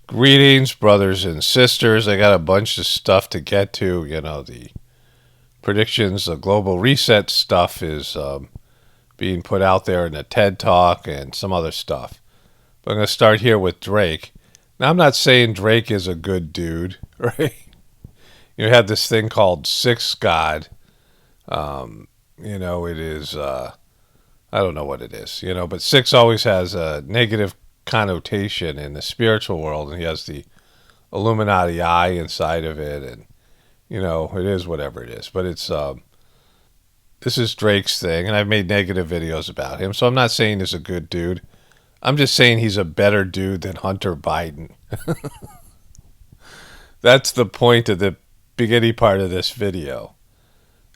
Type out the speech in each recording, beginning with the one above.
Greetings, brothers and sisters. I got a bunch of stuff to get to. The predictions, the global reset stuff is being put out there in a TED Talk and some other stuff. But I'm going to start here with Drake. Now, I'm not saying Drake is a good dude, right? You have this thing called Six God. It is, I don't know what it is, but six always has a negative connotation in the spiritual world, and he has the Illuminati eye inside of it, and it is whatever it is. But it's this is Drake's thing, and I've made negative videos about him, so I'm not saying he's a good dude. I'm just saying he's a better dude than Hunter Biden. That's the point of the beginning part of this video.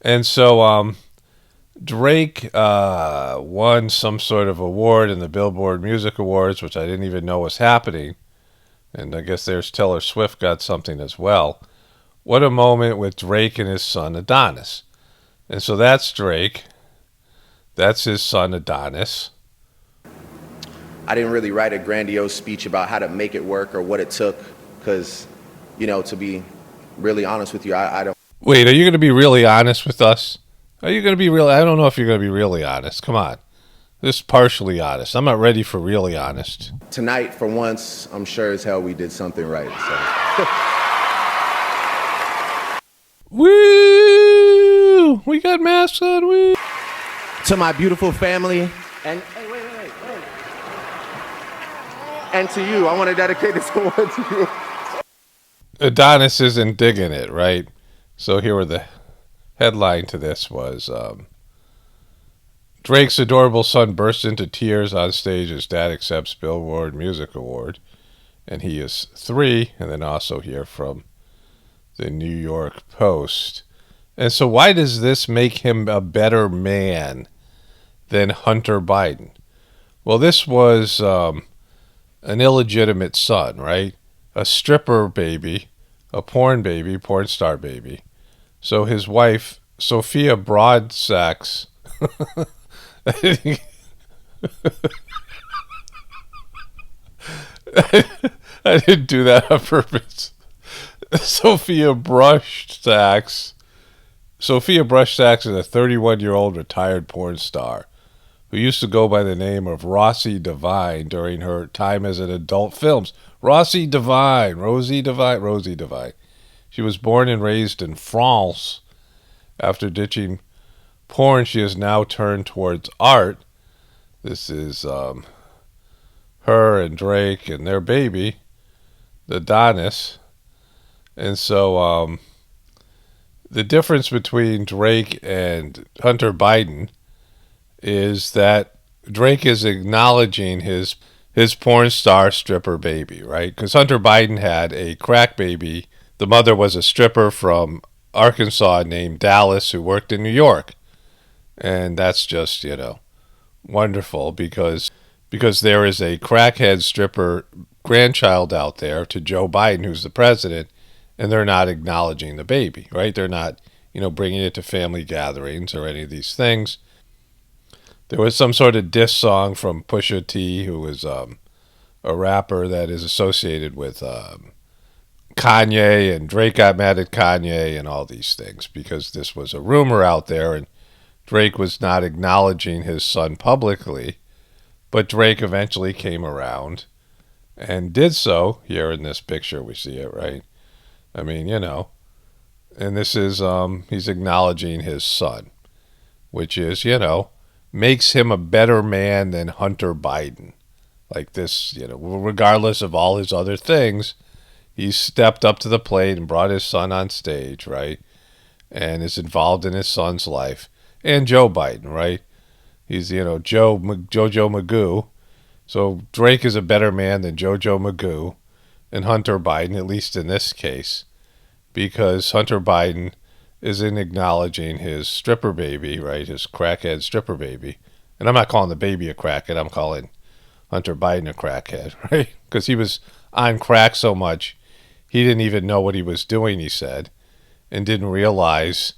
And so Drake won some sort of award in the Billboard Music Awards, which I didn't even know was happening. And I guess there's Taylor Swift got something as well. What a moment with Drake and his son Adonis. And so that's Drake. That's his son Adonis. I didn't really write a grandiose speech about how to make it work or what it took because, to be really honest with you, I don't. Wait, are you going to be really honest with us? Are you going to be real? I don't know if you're going to be really honest. Come on. Just partially honest. I'm not ready for really honest. Tonight, for once, I'm sure as hell we did something right. So. Woo! We got masks on. Woo! To my beautiful family. And hey, wait. And to you, I want to dedicate this one to you. Adonis isn't digging it, right? So here were the headline to this was Drake's adorable son bursts into tears on stage as dad accepts Billboard Music Award. And he is 3. And then also here from the New York Post. And so why does this make him a better man than Hunter Biden? Well, this was an illegitimate son, right? A stripper baby, a porn star baby. So his wife, Sophia Broadsax, I didn't do that on purpose. Sophia Brushsax is a 31-year-old retired porn star who used to go by the name of Rosie Devine during her time as an adult films. Rosie Devine. She was born and raised in France. After ditching porn, she has now turned towards art. This is her and Drake and their baby, Adonis. And so the difference between Drake and Hunter Biden is that Drake is acknowledging his porn star stripper baby, right? Because Hunter Biden had a crack baby. The mother was a stripper from Arkansas named Dallas who worked in New York. And that's just, wonderful because there is a crackhead stripper grandchild out there to Joe Biden, who's the president, and they're not acknowledging the baby, right? They're not, bringing it to family gatherings or any of these things. There was some sort of diss song from Pusha T, who is a rapper that is associated with Kanye, and Drake got mad at Kanye and all these things because this was a rumor out there, and Drake was not acknowledging his son publicly. But Drake eventually came around and did so. Here in this picture, we see it, right? I mean, and this is, he's acknowledging his son, which is, makes him a better man than Hunter Biden. Like this, regardless of all his other things, he stepped up to the plate and brought his son on stage, right? And is involved in his son's life. And Joe Biden, right? He's, JoJo Magoo. So Drake is a better man than JoJo Magoo and Hunter Biden, at least in this case, because Hunter Biden isn't acknowledging his stripper baby, right? His crackhead stripper baby. And I'm not calling the baby a crackhead. I'm calling Hunter Biden a crackhead, right? Because he was on crack so much, he didn't even know what he was doing, he said, and didn't realize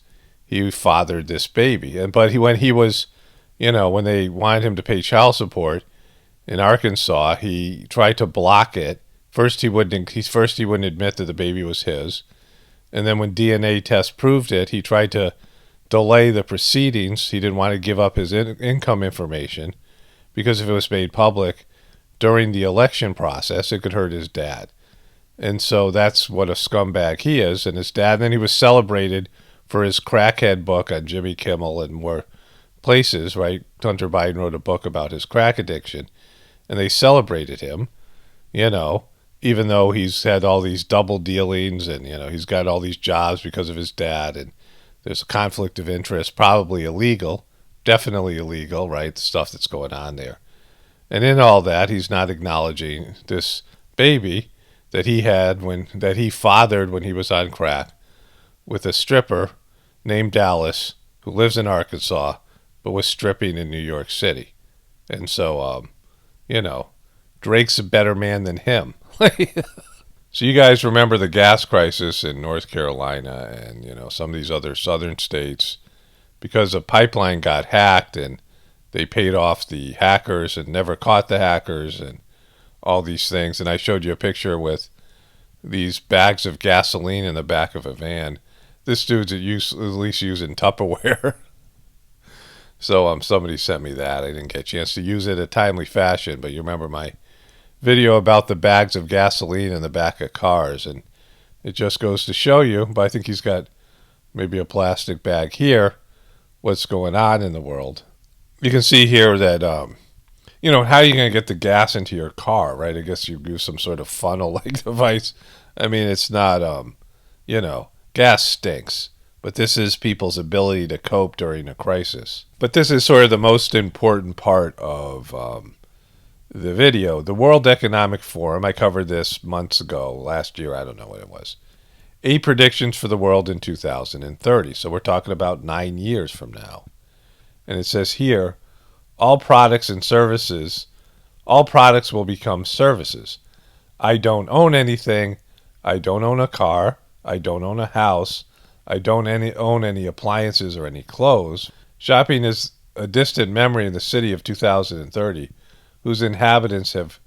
he fathered this baby. But when he was, when they wanted him to pay child support in Arkansas, he tried to block it First he wouldn't admit that the baby was his. And then when DNA tests proved it, he tried to delay the proceedings. He didn't want to give up his income information because if it was made public during the election process, it could hurt his dad. And so that's what a scumbag he is. And his dad, then he was celebrated for his crackhead book on Jimmy Kimmel and more places, right? Hunter Biden wrote a book about his crack addiction, and they celebrated him, even though he's had all these double dealings and, he's got all these jobs because of his dad, and there's a conflict of interest, probably illegal, definitely illegal, right? The stuff that's going on there. And in all that, he's not acknowledging this baby that he fathered when he was on crack with a stripper named Dallas who lives in Arkansas but was stripping in New York City. And so, Drake's a better man than him. So you guys remember the gas crisis in North Carolina and, some of these other southern states because a pipeline got hacked and they paid off the hackers and never caught the hackers and all these things. And I showed you a picture with these bags of gasoline in the back of a van. This dude's at least using Tupperware. So somebody sent me that. I didn't get a chance to use it in a timely fashion, but you remember my video about the bags of gasoline in the back of cars, and it just goes to show you, but I think he's got maybe a plastic bag here, what's going on in the world. You can see here that, how are you going to get the gas into your car, right? I guess you use some sort of funnel-like device. I mean, it's not, gas stinks. But this is people's ability to cope during a crisis. But this is sort of the most important part of the video. The World Economic Forum, I covered this months ago, last year, I don't know what it was. 8 predictions for the world in 2030. So we're talking about 9 years from now. And it says here, all products will become services. I don't own anything. I don't own a car. I don't own a house. I don't own any appliances or any clothes. Shopping is a distant memory in the city of 2030, whose inhabitants have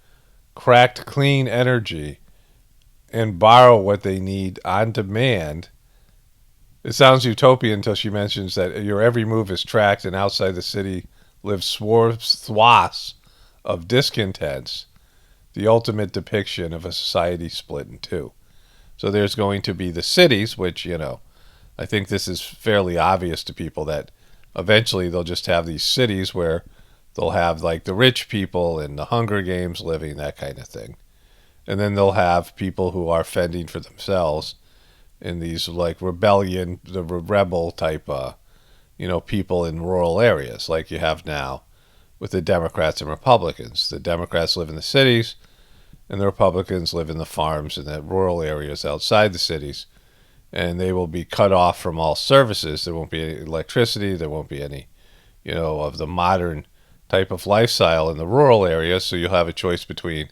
cracked clean energy and borrow what they need on demand. It sounds utopian until she mentions that your every move is tracked and outside the city live swaths of discontents, the ultimate depiction of a society split in two. So there's going to be the cities, which, I think this is fairly obvious to people that eventually they'll just have these cities where they'll have like the rich people in the Hunger Games living, that kind of thing. And then they'll have people who are fending for themselves in these like the rebel type, people in rural areas like you have now with the Democrats and Republicans. The Democrats live in the cities and the Republicans live in the farms and the rural areas outside the cities. And they will be cut off from all services. There won't be any electricity. There won't be any, of the modern type of lifestyle in the rural areas. So you'll have a choice between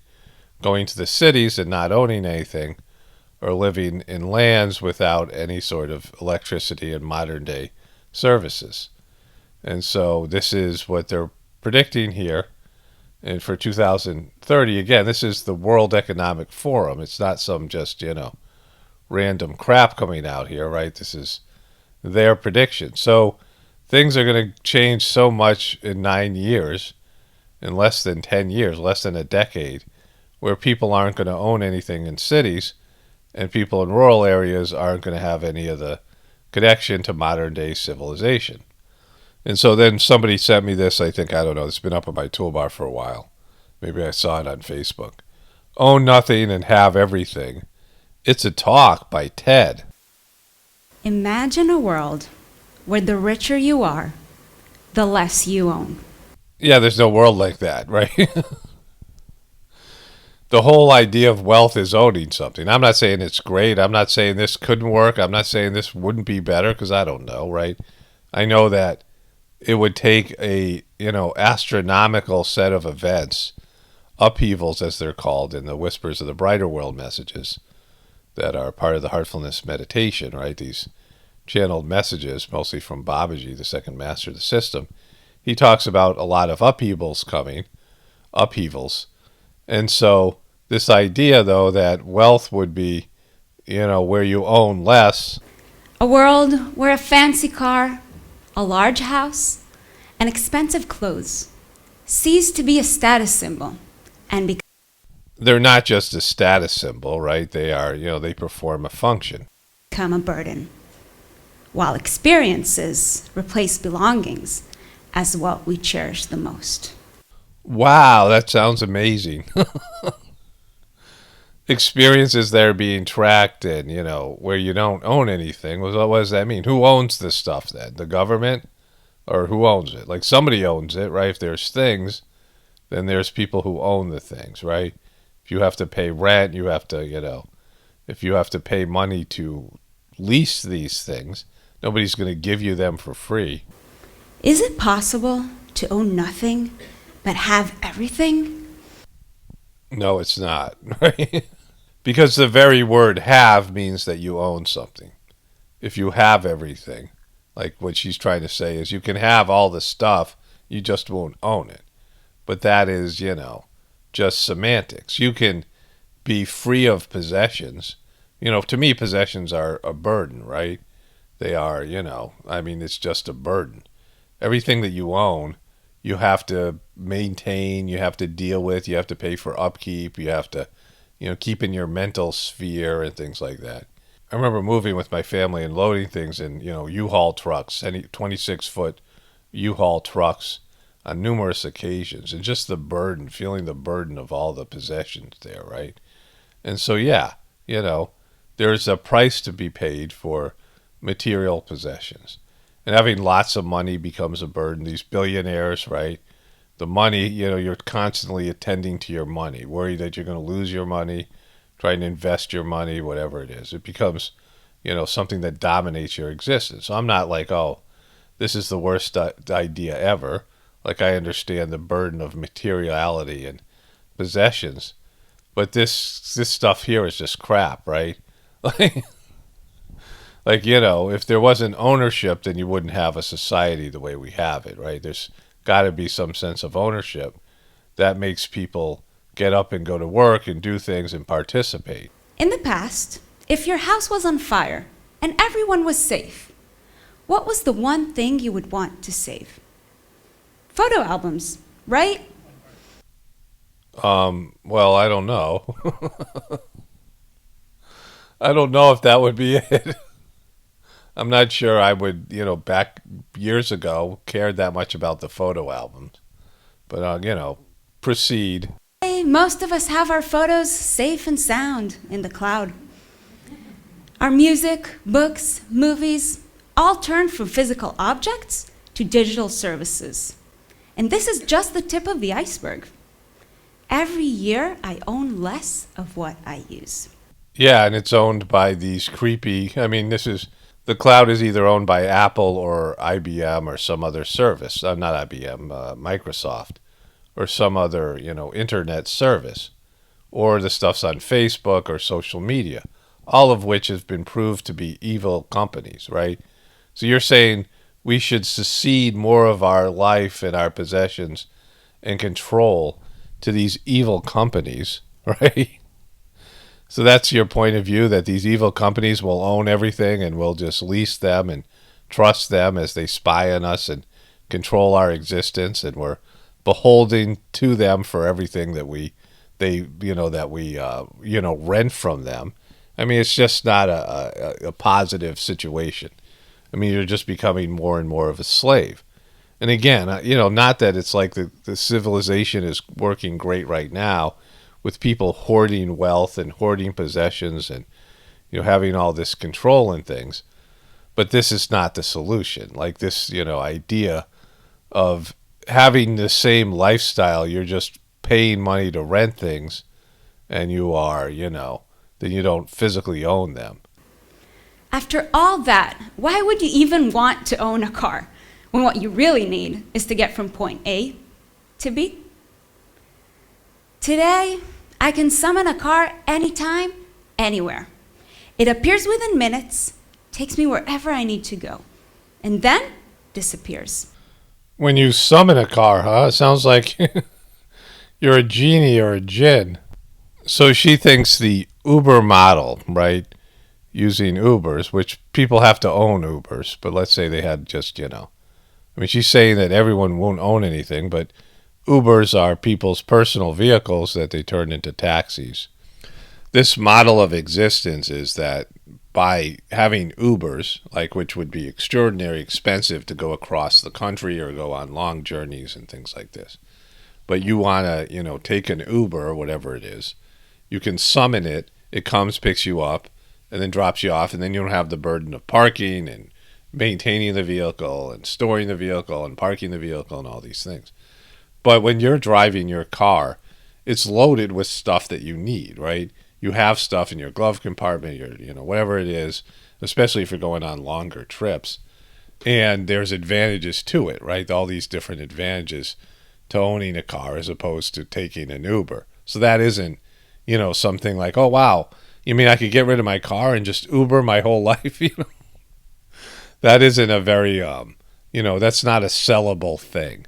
going to the cities and not owning anything or living in lands without any sort of electricity and modern day services. And so this is what they're predicting here. And for 2030, again, this is the World Economic Forum. It's not some just, random crap coming out here, right? This is their prediction. So things are going to change so much in 9 years, in less than 10 years, less than a decade, where people aren't going to own anything in cities and people in rural areas aren't going to have any of the connection to modern day civilization. And so then somebody sent me this, I don't know, it's been up on my toolbar for a while. Maybe I saw it on Facebook. Own nothing and have everything. It's a talk by TED. Imagine a world where the richer you are, the less you own. Yeah, there's no world like that, right? The whole idea of wealth is owning something. I'm not saying it's great. I'm not saying this couldn't work. I'm not saying this wouldn't be better because I don't know, right? I know that it would take a, astronomical set of events, upheavals as they're called in the Whispers of the Brighter World messages that are part of the Heartfulness meditation, right? These channeled messages, mostly from Babaji, the second master of the system. He talks about a lot of upheavals coming, and so this idea, though, that wealth would be, where you own less. A world where a fancy car, a large house, and expensive clothes cease to be a status symbol and they're not just a status symbol, right? They are, they perform a function. become a burden, while experiences replace belongings as what we cherish the most. Wow, that sounds amazing. Experiences that are being tracked and, where you don't own anything. What does that mean? Who owns this stuff then? The government? Or who owns it? Like somebody owns it, right? If there's things, then there's people who own the things, right? If you have to pay rent, you have to, if you have to pay money to lease these things, nobody's going to give you them for free. Is it possible to own nothing but have everything? No, it's not, right? Because the very word have means that you own something. If you have everything, like what she's trying to say is you can have all the stuff, you just won't own it. But that is, just semantics. You can be free of possessions. To me, possessions are a burden, right? They are, it's just a burden. Everything that you own, you have to maintain, you have to deal with, you have to pay for upkeep, you have to, keep in your mental sphere and things like that. I remember moving with my family and loading things in, U-Haul trucks, 26-foot U-Haul trucks on numerous occasions, and just the burden, feeling the burden of all the possessions there, right? And so, yeah, there's a price to be paid for material possessions. And having lots of money becomes a burden. These billionaires, right? The money, you're constantly attending to your money, worried that you're going to lose your money, trying to invest your money, whatever it is. It becomes, something that dominates your existence. So I'm not like, oh, this is the worst idea ever. Like, I understand the burden of materiality and possessions. But this stuff here is just crap, right? Like, if there wasn't ownership, then you wouldn't have a society the way we have it, right? There's got to be some sense of ownership that makes people get up and go to work and do things and participate. In the past, if your house was on fire and everyone was safe, what was the one thing you would want to save? Photo albums, right? Well, I don't know. I don't know if that would be it. I'm not sure I would, back years ago, cared that much about the photo albums. But, proceed. Most of us have our photos safe and sound in the cloud. Our music, books, movies, all turn from physical objects to digital services. And this is just the tip of the iceberg. Every year, I own less of what I use. Yeah, and it's owned by these creepy, the cloud is either owned by Apple or IBM or some other service. Not IBM, Microsoft, or some other, internet service. Or the stuff's on Facebook or social media, all of which has been proved to be evil companies, right? So you're saying we should cede more of our life and our possessions and control to these evil companies, right? So that's your point of view, that these evil companies will own everything and we'll just lease them and trust them as they spy on us and control our existence, and we're beholden to them for everything that we rent from them. It's just not a positive situation. You're just becoming more and more of a slave. And again, not that it's like the civilization is working great right now with people hoarding wealth and hoarding possessions and, having all this control and things. But this is not the solution. Like this, idea of having the same lifestyle, you're just paying money to rent things and you are, then you don't physically own them. After all that, why would you even want to own a car when what you really need is to get from point A to B? Today, I can summon a car anytime, anywhere. It appears within minutes, takes me wherever I need to go, and then disappears. When you summon a car, huh? It sounds like you're a genie or a djinn. So she thinks the Uber model, right, using Ubers, which people have to own Ubers, but let's say they had just, I mean, she's saying that everyone won't own anything, but Ubers are people's personal vehicles that they turn into taxis. This model of existence is that by having Ubers, like which would be extraordinarily expensive to go across the country or go on long journeys and things like this, but you want to, take an Uber or whatever it is, you can summon it, it comes, picks you up, and then drops you off, and then you don't have the burden of parking and maintaining the vehicle and storing the vehicle and parking the vehicle and all these things. But when you're driving your car, it's loaded with stuff that you need, right? You have stuff in your glove compartment, whatever it is, especially if you're going on longer trips. And there's advantages to it, right? All these different advantages to owning a car as opposed to taking an Uber. So that isn't, something like, oh, wow, you mean I could get rid of my car and just Uber my whole life? That isn't a very, that's not a sellable thing.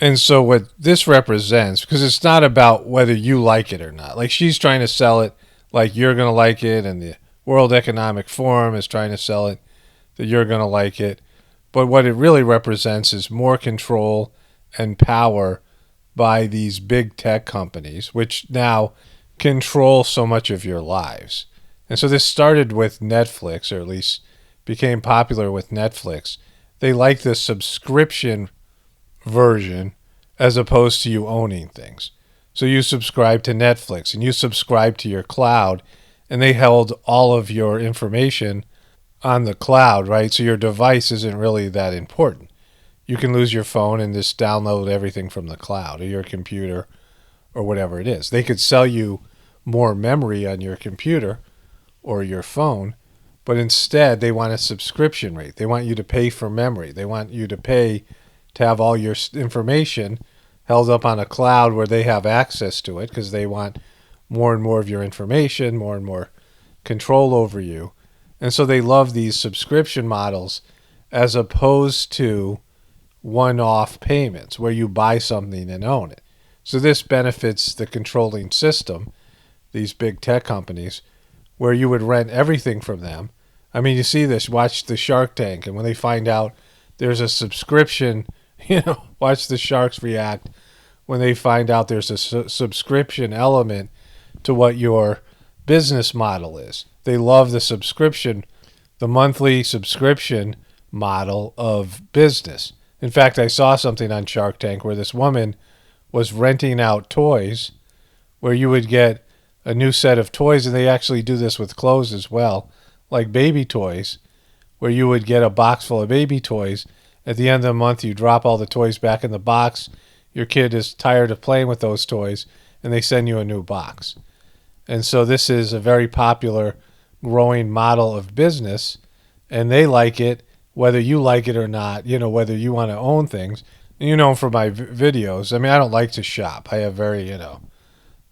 And so what this represents, because it's not about whether you like it or not. Like she's trying to sell it like you're going to like it, and the World Economic Forum is trying to sell it that you're going to like it. But what it really represents is more control and power by these big tech companies, which now control so much of your lives. And so this started with Netflix, or at least became popular with Netflix. They like the subscription version as opposed to you owning things. So you subscribe to Netflix and you subscribe to your cloud, and they held all of your information on the cloud, right? So your device isn't really that important. You can lose your phone and just download everything from the cloud or your computer or whatever it is. They could sell you more memory on your computer or your phone, but instead they want a subscription rate. They want you to pay for memory. They want you to pay to have all your information held up on a cloud where they have access to it, because they want more and more of your information, more and more control over you. And so they love these subscription models as opposed to one-off payments where you buy something and own it. So this benefits the controlling system, these big tech companies, where you would rent everything from them. I mean, you see this, watch the Shark Tank, and when they find out there's a subscription, watch the sharks react when they find out there's a subscription element to what your business model is. They love the subscription, the monthly subscription model of business. In fact, I saw something on Shark Tank where this woman was renting out toys, where you would get a new set of toys, and they actually do this with clothes as well, like baby toys, where you would get a box full of baby toys. At the end of the month, you drop all the toys back in the box. Your kid is tired of playing with those toys, and they send you a new box. And so this is a very popular, growing model of business, and they like it, whether you like it or not, whether you want to own things. And from my videos, I mean, I don't like to shop. I have very,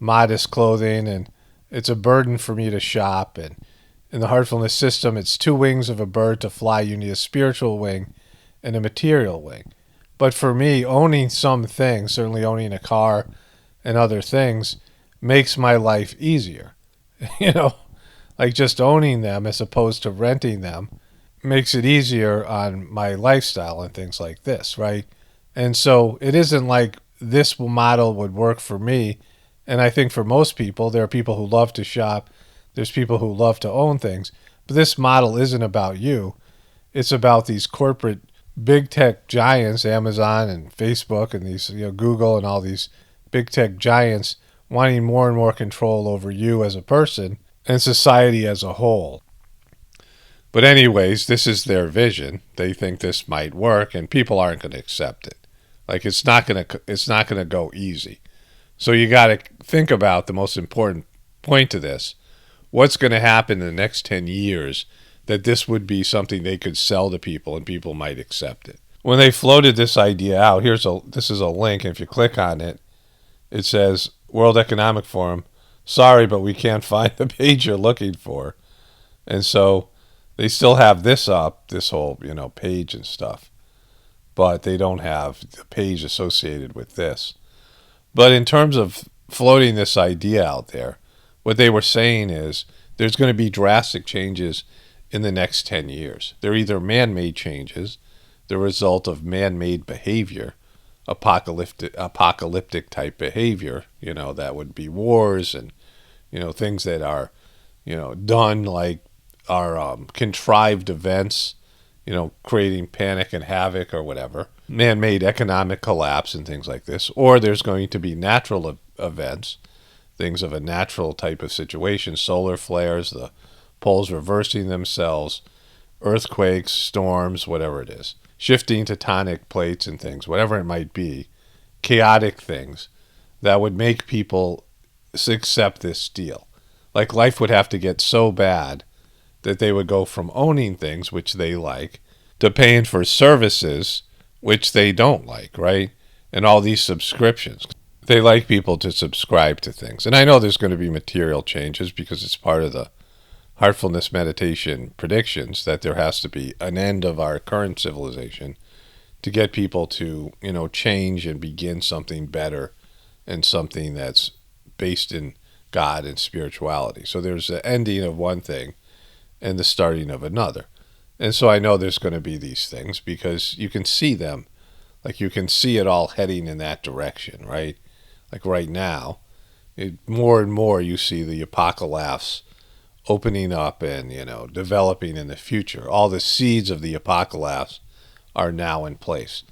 modest clothing, and it's a burden for me to shop. And in the heartfulness system, it's two wings of a bird to fly. You need a spiritual wing and a material wing. But for me, owning some things, certainly owning a car and other things, makes my life easier. Like just owning them as opposed to renting them makes it easier on my lifestyle and things like this, right? And so it isn't like this model would work for me. And I think for most people, there are people who love to shop. There's people who love to own things. But this model isn't about you. It's about these corporate big tech giants, Amazon and Facebook and these, Google and all these big tech giants wanting more and more control over you as a person and society as a whole. But anyways, this is their vision. They think this might work, and people aren't going to accept it. Like it's not going to go easy. So you got to think about the most important point to this. What's going to happen in the next 10 years that this would be something they could sell to people and people might accept it? When they floated this idea out, this is a link, and if you click on it, it says World Economic Forum, sorry, but we can't find the page you're looking for. And so they still have this up, this whole, page and stuff, but they don't have the page associated with this. But in terms of floating this idea out there, what they were saying is there's going to be drastic changes in the next 10 years. They're either man-made changes, the result of man-made behavior, apocalyptic type behavior, that would be wars and, things that are, done like are contrived events, creating panic and havoc or whatever, man-made economic collapse and things like this. Or there's going to be natural events, things of a natural type of situation, solar flares, the poles reversing themselves, earthquakes, storms, whatever it is, shifting tectonic plates and things, whatever it might be, chaotic things that would make people accept this deal. Like life would have to get so bad that they would go from owning things, which they like, to paying for services, which they don't like, right? And all these subscriptions. They like people to subscribe to things. And I know there's going to be material changes because it's part of the Heartfulness Meditation predictions that there has to be an end of our current civilization to get people to, change and begin something better and something that's based in God and spirituality. So there's the ending of one thing and the starting of another. And so I know there's going to be these things because you can see them. Like you can see it all heading in that direction, right? Like right now, more and more you see the apocalaughs opening up and, developing in the future. All the seeds of the apocalaughs are now in place.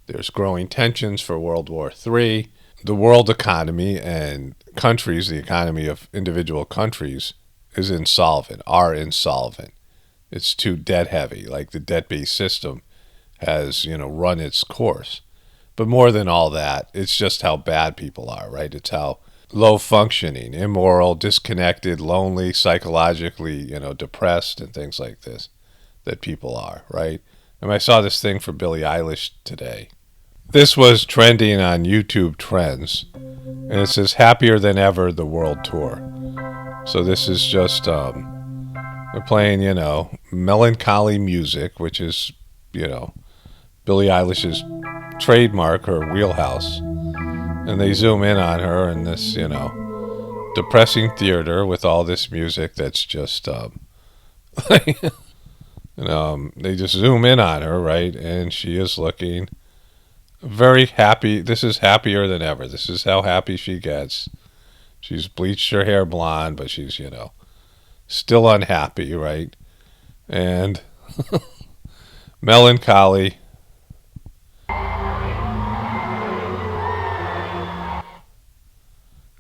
There's growing tensions for World War III. The world economy and countries, the economy of individual countries is insolvent, are insolvent. It's too debt heavy, like the debt-based system has, run its course. But more than all that, it's just how bad people are, right? It's how low functioning, immoral, disconnected, lonely, psychologically, depressed and things like this that people are, right? And I saw this thing for Billie Eilish today. This was trending on YouTube Trends, and it says Happier Than Ever, the World Tour. So this is just, they're playing, melancholy music, which is, Billie Eilish's trademark, her wheelhouse. And they zoom in on her in this, depressing theater with all this music that's just, they just zoom in on her, right? And she is looking very happy. This is happier than ever. This is how happy she gets. She's bleached her hair blonde, but she's, still unhappy, right? And melancholy.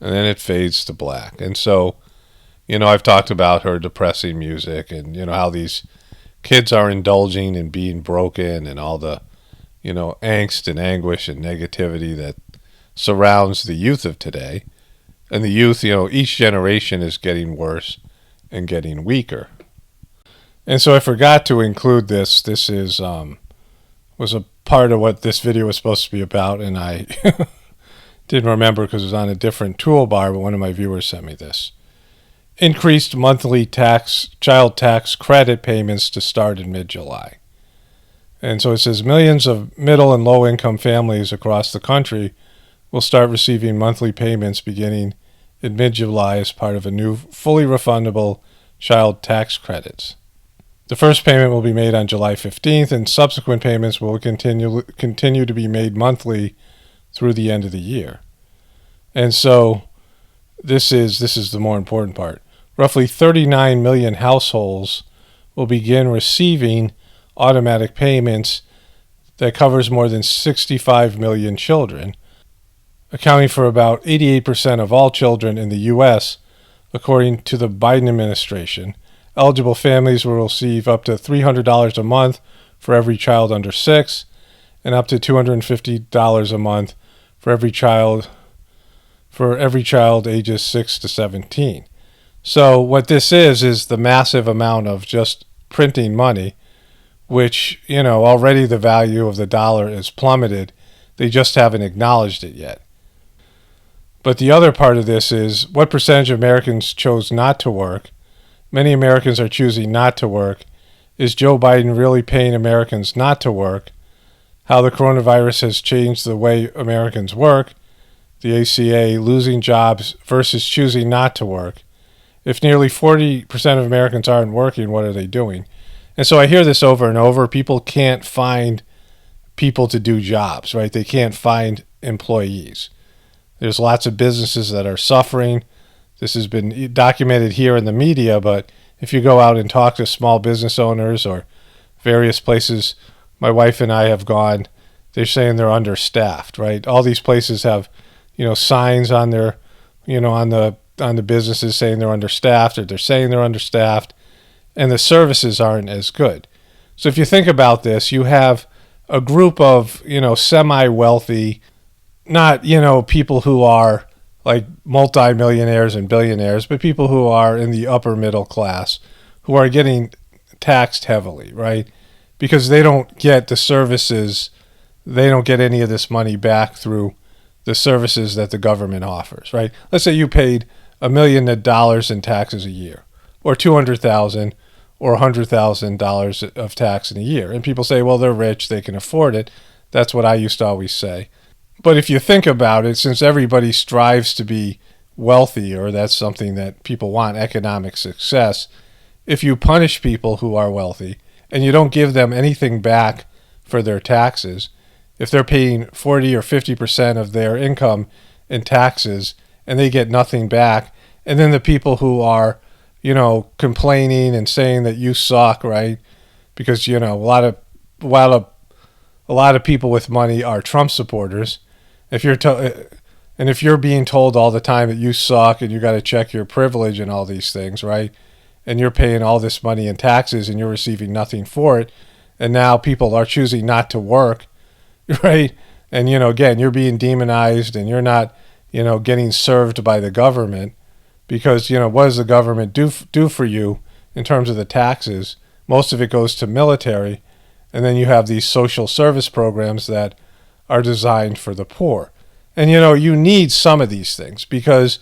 And then it fades to black. And so, I've talked about her depressing music and, how these kids are indulging in being broken and all the, angst and anguish and negativity that surrounds the youth of today. And the youth, each generation is getting worse and getting weaker. And so I forgot to include this. This is was a part of what this video was supposed to be about, and I didn't remember because it was on a different toolbar, but one of my viewers sent me this. Increased monthly child tax credit payments to start in mid-July. And so it says millions of middle and low-income families across the country will start receiving monthly payments beginning in mid-July as part of a new fully refundable child tax credits. The first payment will be made on July 15th, and subsequent payments will continue to be made monthly through the end of the year. And so this is the more important part. Roughly 39 million households will begin receiving automatic payments that covers more than 65 million children, accounting for about 88% of all children in the U.S., according to the Biden administration. Eligible families will receive up to $300 a month for every child under 6, and up to $250 a month for every child ages 6 to 17. So what this is the massive amount of just printing money, which, already the value of the dollar is plummeted. They just haven't acknowledged it yet. But the other part of this is what percentage of Americans chose not to work. Many Americans are choosing not to work. Is Joe Biden really paying Americans not to work? How the coronavirus has changed the way Americans work. The ACA, losing jobs versus choosing not to work. If nearly 40% of Americans aren't working, what are they doing? And so I hear this over and over. People can't find people to do jobs, right? They can't find employees. There's lots of businesses that are suffering. This has been documented here in the media, but if you go out and talk to small business owners or various places my wife and I have gone, they're saying they're understaffed, right? All these places have, signs on their, on the businesses saying they're understaffed, or they're saying they're understaffed, and the services aren't as good. So if you think about this, you have a group of, semi-wealthy, not, people who are like multimillionaires and billionaires, but people who are in the upper middle class who are getting taxed heavily, right? Because they don't get the services, they don't get any of this money back through the services that the government offers, right? Let's say you paid $1 million in taxes a year, or $200,000 or $100,000 of tax in a year. And people say, well, they're rich, they can afford it. That's what I used to always say. But if you think about it, since everybody strives to be wealthy, or that's something that people want, economic success, if you punish people who are wealthy and you don't give them anything back for their taxes, if they're paying 40 or 50% of their income in taxes and they get nothing back, and then the people who are, complaining and saying that you suck, right? Because, a lot of people with money are Trump supporters. If you're being told all the time that you suck and you got to check your privilege and all these things, right? And you're paying all this money in taxes and you're receiving nothing for it, and now people are choosing not to work, right? And again, you're being demonized and you're not, getting served by the government, because what does the government do for you in terms of the taxes? Most of it goes to military, and then you have these social service programs that are designed for the poor. And you need some of these things, because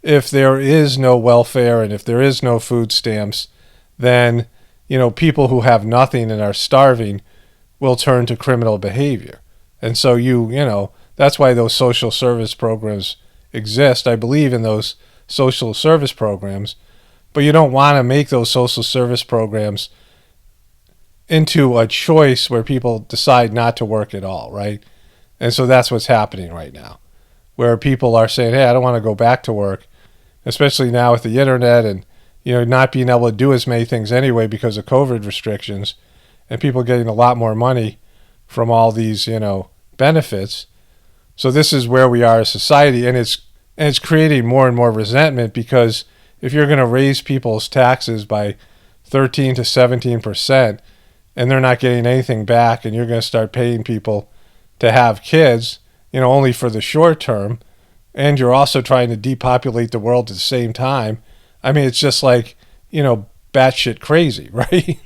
if there is no welfare and if there is no food stamps, then people who have nothing and are starving will turn to criminal behavior. And so that's why those social service programs exist. I believe in those social service programs, but you don't want to make those social service programs into a choice where people decide not to work at all, right? And so that's what's happening right now, where people are saying, hey, I don't want to go back to work, especially now with the internet and not being able to do as many things anyway because of COVID restrictions, and people getting a lot more money from all these benefits. So this is where we are as society, and it's creating more and more resentment, because if you're going to raise people's taxes by 13 to 17% and they're not getting anything back, and you're going to start paying people to have kids, only for the short term, and you're also trying to depopulate the world at the same time, I mean, it's just like, batshit crazy, right?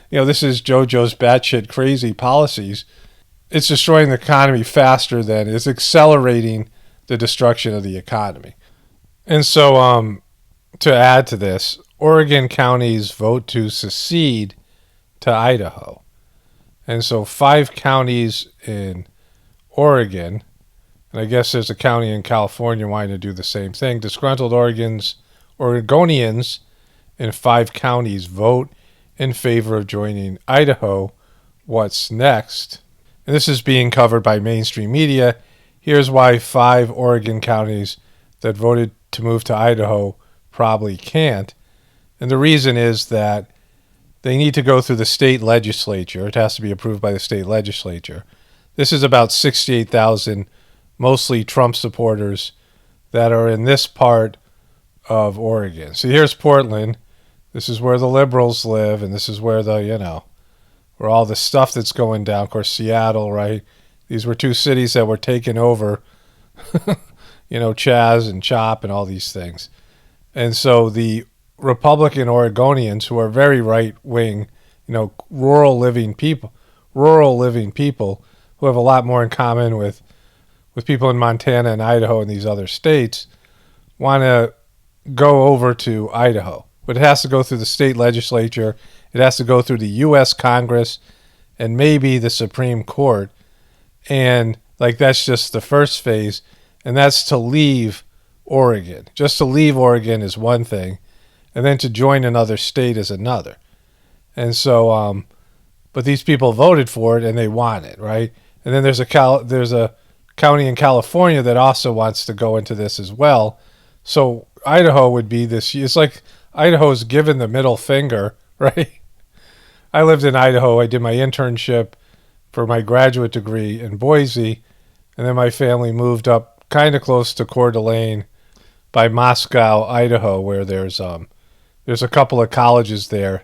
This is JoJo's batshit crazy policies. It's destroying the economy faster than it's accelerating the destruction of the economy. And so to add to this, Oregon counties vote to secede to Idaho. And so 5 counties in Oregon, and I guess there's a county in California wanting to do the same thing. Disgruntled Oregonians in 5 counties vote in favor of joining Idaho. What's next? And this is being covered by mainstream media. Here's why 5 Oregon counties that voted to move to Idaho probably can't. And the reason is that they need to go through the state legislature. It has to be approved by the state legislature. This is about 68,000, mostly Trump supporters, that are in this part of Oregon. So here's Portland. This is where the liberals live, and this is where where all the stuff that's going down. Of course, Seattle, right? These were 2 cities that were taken over, Chaz and Chop and all these things. And so the Republican Oregonians, who are very right-wing, rural living people who have a lot more in common with people in Montana and Idaho and these other states, want to go over to Idaho. But it has to go through the state legislature. It has to go through the U.S. Congress and maybe the Supreme Court. And that's just the first phase. And that's to leave Oregon. Just to leave Oregon is one thing. and then to join another state is another. And so, but these people voted for it and they want it, right? And then there's a county in California that also wants to go into this as well. So Idaho would be this. It's like Idaho's given the middle finger, right? I lived in Idaho. I did my internship for my graduate degree in Boise, and then my family moved up kind of close to Coeur d'Alene by Moscow, Idaho, where there's a couple of colleges there.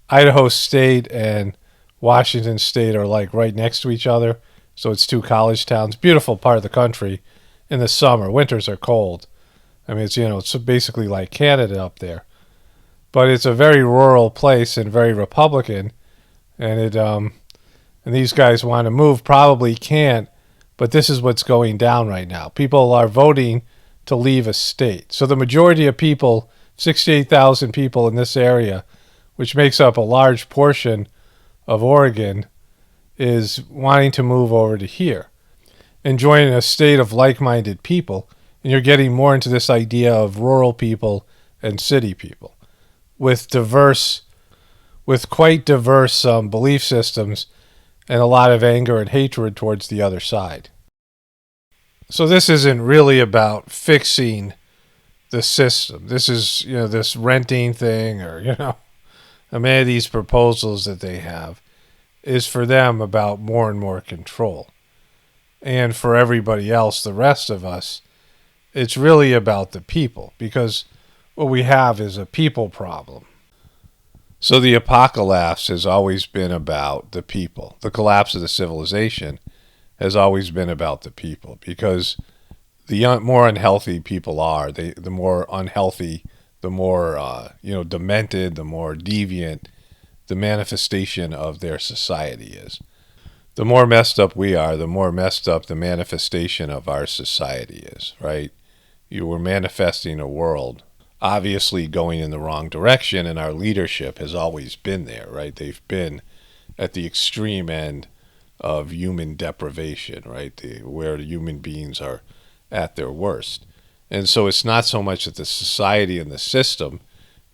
Idaho State and Washington State are like right next to each other, so it's two college towns. Beautiful part of the country in the summer. Winters are cold. I mean, it's basically like Canada up there. But it's a very rural place and very Republican, and and these guys want to move, probably can't, but this is what's going down right now. People are voting to leave a state. So the majority of people, 68,000 people in this area, which makes up a large portion of Oregon, is wanting to move over to here and join a state of like-minded people. And you're getting more into this idea of rural people and city people with quite diverse belief systems and a lot of anger and hatred towards the other side. So this isn't really about fixing the system. This is, this renting thing or, many of these proposals that they have is for them about more and more control. And for everybody else, the rest of us, it's really about the people, because what we have is a people problem. So the apocalypse has always been about the people. The collapse of the civilization has always been about the people, because the more unhealthy people are, the more unhealthy, the more demented, the more deviant the manifestation of their society is. The more messed up we are, the more messed up the manifestation of our society is, right? You were manifesting a world obviously going in the wrong direction, and our leadership has always been there, right? They've been at the extreme end of human deprivation, right? Where the human beings are at their worst. And so it's not so much that the society and the system,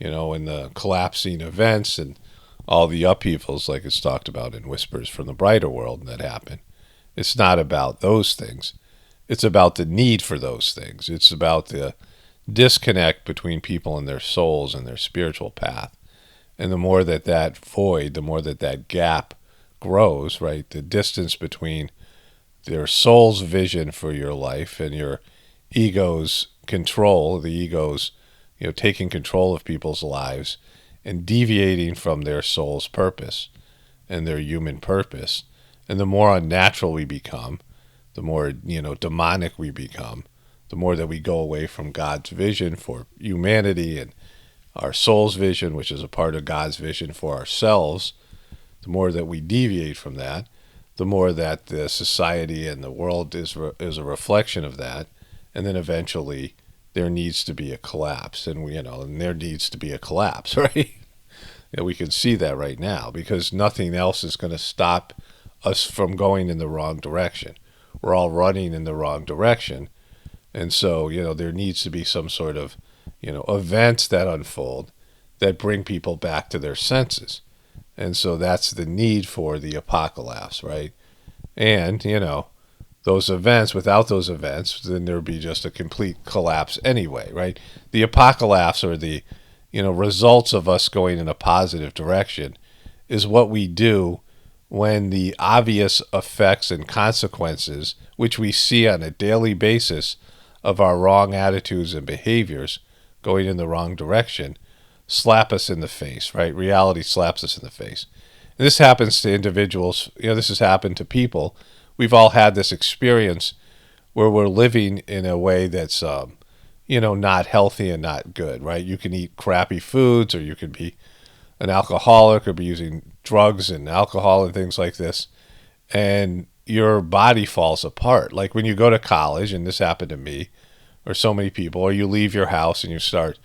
and the collapsing events and all the upheavals like it's talked about in Whispers from the Brighter World that happen. It's not about those things. It's about the need for those things. It's about the disconnect between people and their souls and their spiritual path. And the more that void, the more that gap grows, right? The distance between their soul's vision for your life and your ego's control, the ego's, taking control of people's lives and deviating from their soul's purpose and their human purpose. And the more unnatural we become, the more, demonic we become, the more that we go away from God's vision for humanity and our soul's vision, which is a part of God's vision for ourselves, the more that we deviate from that, the more that the society and the world is a reflection of that. And then eventually there needs to be a collapse, and there needs to be a collapse, right? We can see that right now, because nothing else is going to stop us from going in the wrong direction. We're all running in the wrong direction. And so, there needs to be some sort of, events that unfold that bring people back to their senses. And so that's the need for the apocalypse, right? And, those events, without those events, then there would be just a complete collapse anyway, right? The apocalypse, or the, results of us going in a positive direction, is what we do when the obvious effects and consequences, which we see on a daily basis of our wrong attitudes and behaviors going in the wrong direction, slap us in the face, right? Reality slaps us in the face. And this happens to individuals. This has happened to people. We've all had this experience where we're living in a way that's, not healthy and not good, right? You can eat crappy foods, or you could be an alcoholic, or be using drugs and alcohol and things like this, and your body falls apart. Like when you go to college, and this happened to me, or so many people, or you leave your house and you start,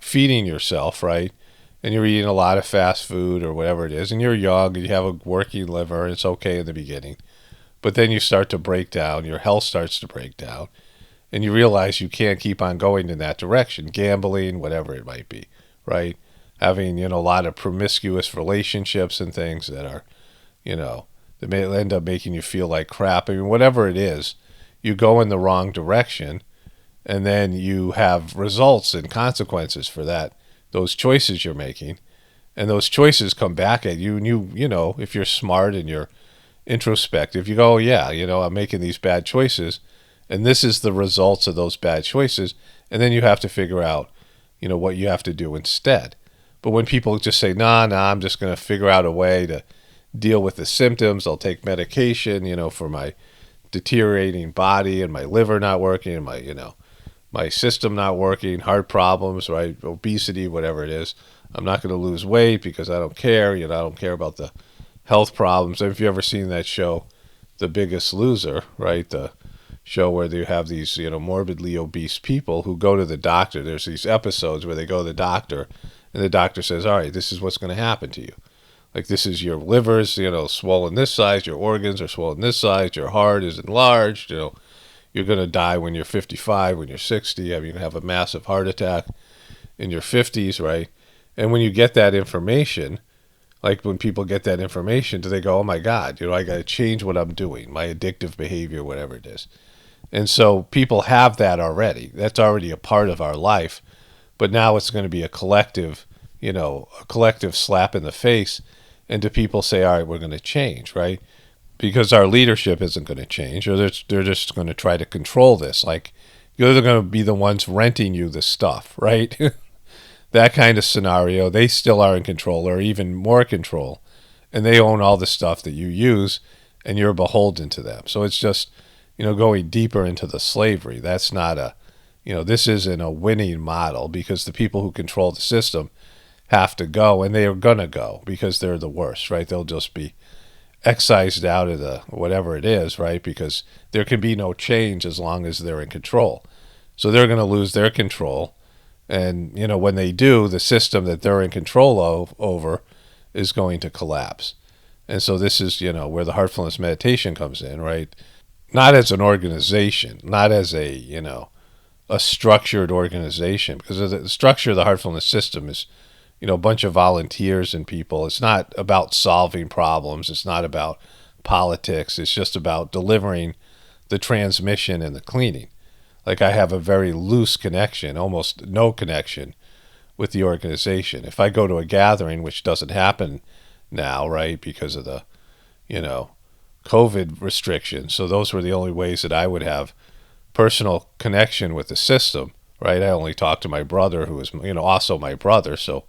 feeding yourself, right? And you're eating a lot of fast food or whatever it is, and you're young and you have a working liver, and it's okay in the beginning. But then you start to break down, your health starts to break down, and you realize you can't keep on going in that direction, gambling, whatever it might be, right? Having, a lot of promiscuous relationships and things that are, that may end up making you feel like crap. I mean, whatever it is, you go in the wrong direction, and then you have results and consequences for those choices you're making. And those choices come back at you, and if you're smart and you're introspective, you go, oh, yeah, I'm making these bad choices, and this is the results of those bad choices, and then you have to figure out, what you have to do instead. But when people just say, nah, I'm just going to figure out a way to deal with the symptoms, I'll take medication, for my deteriorating body and my liver not working and my system not working, heart problems, right, obesity, whatever it is. I'm not going to lose weight because I don't care. I don't care about the health problems. If you've ever seen that show, The Biggest Loser, right, the show where you have these, morbidly obese people who go to the doctor. There's these episodes where they go to the doctor, and the doctor says, all right, this is what's going to happen to you. Like, this is your liver's, swollen this size, your organs are swollen this size, your heart is enlarged, you're going to die when you're 55, when you're 60. I mean, you have a massive heart attack in your 50s, right? And when you get that information, like when people get that information, do they go, oh my God, I got to change what I'm doing, my addictive behavior, whatever it is. And so people have that already. That's already a part of our life. But now it's going to be a collective slap in the face. And do people say, all right, we're going to change, right? Because our leadership isn't going to change, or they're just going to try to control this. Like, they're going to be the ones renting you the stuff, right? That kind of scenario, they still are in control, or even more control. And they own all the stuff that you use, and you're beholden to them. So it's just, going deeper into the slavery. That's not this isn't a winning model, because the people who control the system have to go, and they are going to go because they're the worst, right? They'll just be excised out of the whatever it is, right? Because there can be no change as long as they're in control. So they're going to lose their control. And, when they do, the system that they're in control over is going to collapse. And so this is, where the heartfulness meditation comes in, right? Not as an organization, not as a structured organization, because the structure of the heartfulness system is, a bunch of volunteers and people. It's not about solving problems. It's not about politics. It's just about delivering the transmission and the cleaning. Like, I have a very loose connection, almost no connection with the organization. If I go to a gathering, which doesn't happen now, right, because of the, COVID restrictions. So those were the only ways that I would have personal connection with the system, right? I only talk to my brother, who is, also my brother. So,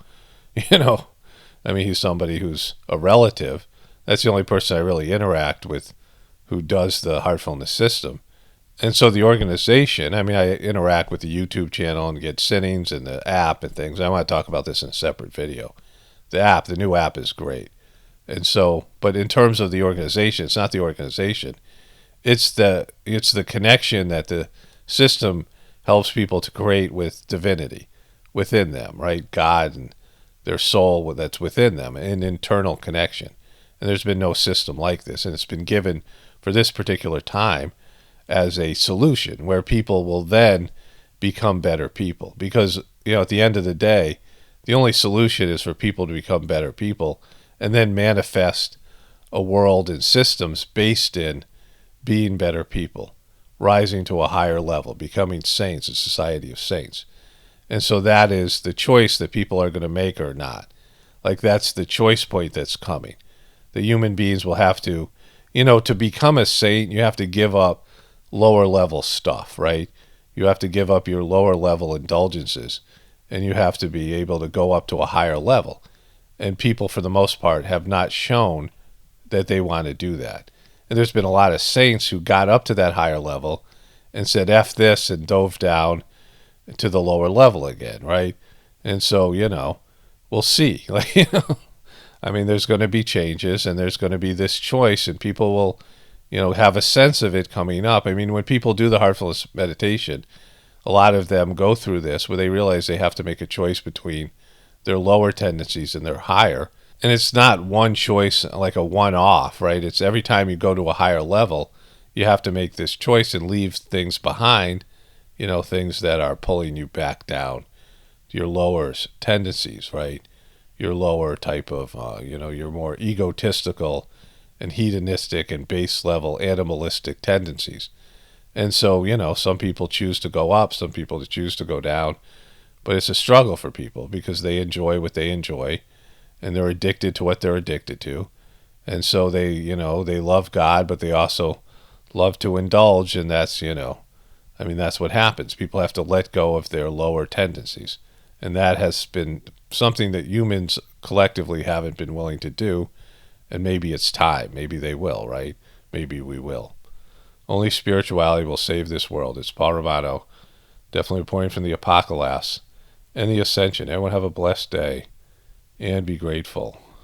he's somebody who's a relative. That's the only person I really interact with who does the heartfulness system. And so the organization, I interact with the YouTube channel and get sittings and the app and things. I want to talk about this in a separate video. The new app is great. And so, but in terms of the organization, it's not the organization. It's the connection that the system helps people to create with divinity within them, right? God and their soul that's within them, an internal connection. And there's been no system like this. And it's been given for this particular time as a solution where people will then become better people. Because, at the end of the day, the only solution is for people to become better people and then manifest a world and systems based in being better people, rising to a higher level, becoming saints, a society of saints. And so that is the choice that people are going to make or not. Like, that's the choice point that's coming. The human beings will have to, to become a saint, you have to give up lower level stuff, right? You have to give up your lower level indulgences, and you have to be able to go up to a higher level. And people, for the most part, have not shown that they want to do that. And there's been a lot of saints who got up to that higher level and said, F this, and dove down to the lower level again, right? And so, we'll see. There's going to be changes, and there's going to be this choice, and people will, have a sense of it coming up. When people do the heartfulness meditation, a lot of them go through this where they realize they have to make a choice between their lower tendencies and their higher. And it's not one choice, like a one-off, right? It's every time you go to a higher level, you have to make this choice and leave things behind things that are pulling you back down, your lower tendencies, right? Your lower type of, your more egotistical and hedonistic and base level animalistic tendencies. And so, some people choose to go up, some people choose to go down, but it's a struggle for people because they enjoy what they enjoy and they're addicted to what they're addicted to. And so they love God, but they also love to indulge, and that's what happens. People have to let go of their lower tendencies. And that has been something that humans collectively haven't been willing to do. And maybe it's time. Maybe they will, right? Maybe we will. Only spirituality will save this world. It's Paul Romano, definitely reporting from the Apocalaughs and the Ascension. Everyone have a blessed day and be grateful.